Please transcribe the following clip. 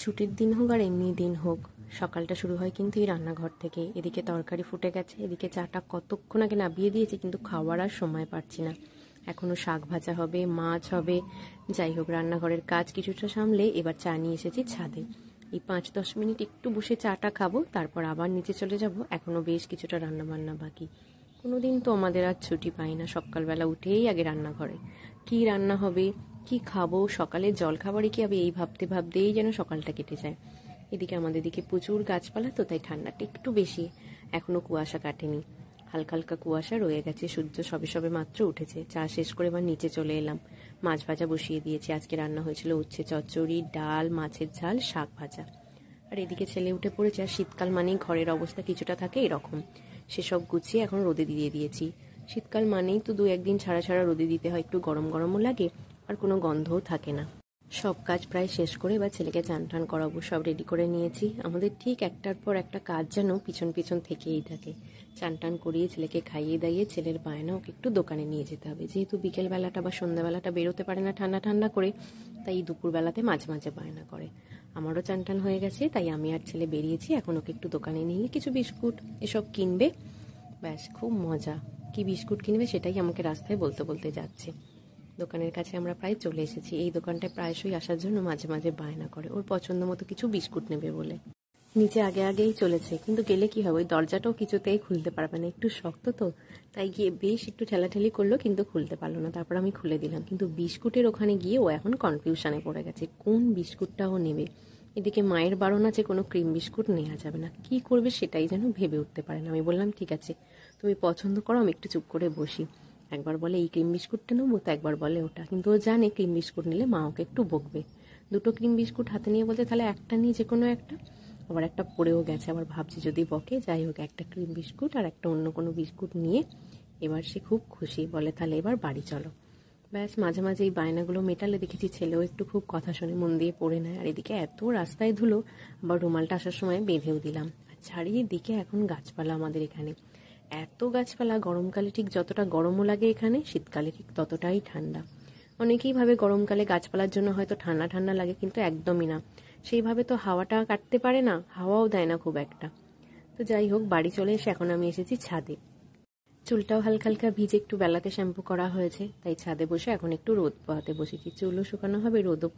ছুটির দিন হোক আর এমনি দিন হোক, সকালটা শুরু হয় কিন্তু এই রান্নাঘর থেকে। এদিকে তরকারি ফুটে গেছে, এদিকে চাটা কতক্ষণ আগে নাবিয়ে দিয়েছি, কিন্তু খাওয়ার আর সময় পাচ্ছি না। এখনো শাক ভাজা হবে, মাছ হবে। যাই হোক, রান্নাঘরের কাজ কিছুটা সামলে এবার চা নিয়ে এসেছি ছাদে। এই 5-10 মিনিট একটু বসে চাটা খাবো, তারপর আবার নিচে চলে যাব। এখনো বেশ কিছুটা রান্না বান্না বাকি। কোনোদিন তো আমাদের আর ছুটি পাই না, সকালবেলা উঠেই আগে রান্নাঘরে। কি রান্না হবে, কি খাবো, সকালে জলখাবারই কি হবে, এই ভাবতে ভাবতেই যেন সকালটা কেটে যায়। এদিকে আমাদের দিকে প্রচুর গাছপালা, তো তাই ঠান্ডাটা একটু বেশি। এখনো কুয়াশা কাটেনি, হালকা হালকা কুয়াশা রয়ে গেছে। সূর্য সবে সবে মাত্র উঠেছে। চা শেষ করে এবার নিচে চলে এলাম। মাছ ভাজা বসিয়ে দিয়েছি। আজকে রান্না হয়েছিল উচ্ছে চচ্চড়ি, ডাল, মাছের ঝাল, শাক ভাজা। আর এদিকে ছেলে উঠে পড়েছে। আর শীতকাল মানেই ঘরের অবস্থা কিছুটা থাকে এরকম। সেসব গুছিয়ে এখন রোদে দিয়ে দিয়েছি। শীতকাল মানেই তো 2-1 দিন ছাড়া ছাড়া রোদে দিতে হয়, একটু গরম গরমও লাগে আর কোনো গন্ধও থাকে না। সব কাজ প্রায় শেষ করে এবার ছেলেকে চান টান করাবো, সব রেডি করে নিয়েছি। আমাদের ঠিক একটার পর একটা কাজ যেন পিছন পিছন থেকেই থাকে। চান টান করিয়ে ছেলেকে খাইয়ে দাইয়ে ছেলের বায়না ওকে একটু দোকানে নিয়ে যেতে হবে। যেহেতু বিকেলবেলাটা বা সন্ধ্যাবেলাটা বেরোতে পারে না ঠান্ডা ঠান্ডা করে, তাই দুপুরবেলাতে মাঝে মাঝে বায়না করে। আমারও চান টান হয়ে গেছে, তাই আমি আর ছেলে বেরিয়েছি। এখন ওকে একটু দোকানে নিয়ে কিছু বিস্কুট এসব কিনবে। ব্যাস, খুব মজা। কি বিস্কুট কিনবে সেটাই আমাকে রাস্তায় বলতে বলতে যাচ্ছে। দোকানের কাছে আমরা প্রায় চলে এসেছি। এই দোকানটায় প্রায়শই আসার জন্য মাঝে মাঝে বায়না করে, ওর পছন্দ মতো কিছু বিস্কুট নেবে বলে। নিচে আগে আগেই চলেছে, কিন্তু গেলে কি হবে, ওই দরজাটাও কিছুতেই খুলতে পারবে না, একটু শক্ত তো। তাই গিয়ে বেশ একটু ঠেলাঠেলি করলো, কিন্তু খুলতে পারলো না। তারপর আমি খুলে দিলাম। কিন্তু বিস্কুটের ওখানে গিয়ে ও এখন কনফিউশনে পড়ে গেছে কোন বিস্কুটটা ও নেবে। এদিকে মায়ের বারণ আছে কোনো ক্রিম বিস্কুট নেওয়া যাবে না। কি করবে সেটাই যেন ভেবে উঠতে পারে না। আমি বললাম ঠিক আছে, তুমি পছন্দ করো, আমি একটু চুপ করে বসি। একবার বলে এই ক্রিম বিস্কুটটা নেবো, তো একবার বলে ওটা। কিন্তু ও জানে ক্রিম বিস্কুট নিলে মা ওকে একটু বকবে। দুটো ক্রিম বিস্কুট হাতে নিয়ে বলতে তাহলে একটা নিয়ে যে কোনো একটা। আবার একটা পড়েও গেছে, আবার ভাবছি যদি বকে। যাই হোক, একটা ক্রিম বিস্কুট আর একটা অন্য কোনো বিস্কুট নিয়ে এবার সে খুব খুশি, বলে তাহলে এবার বাড়ি চলো। ব্যাস, মাঝে মাঝে এই বায়নাগুলো মেটালে দেখেছি ছেলেও একটু খুব কথা শুনে মন দিয়ে পড়ে নেয়। আর এদিকে এত রাস্তায় ধুলো, আবার রুমালটা আসার সময় বেঁধেও দিলাম। আর চারিদিকে এখন গাছপালা আমাদের এখানে। এত গাছপালা, গরমকালে ঠিক যতটা গরমও লাগে এখানে, শীতকালে ঠিক ততটাই ঠান্ডা। অনেকেই ভাবে গরমকালে গাছপালার জন্য হয়তো ঠান্ডা ঠান্ডা লাগে, কিন্তু একদমই না। সেইভাবে তো হাওয়াটা কাটতে পারে না, হাওয়াও দেয় না খুব একটা। তো যাই হোক, বাড়ি চলে এসে এখন আমি এসেছি ছাদে। চুলটাও হালকা হালকা ভিজে, একটু বেলাতে শ্যাম্পু করা হয়েছে, তাই ছাদে বসে এখন একটু রোদ পোহাতে বসেছি। চুলও শুকানো হবে, রোদও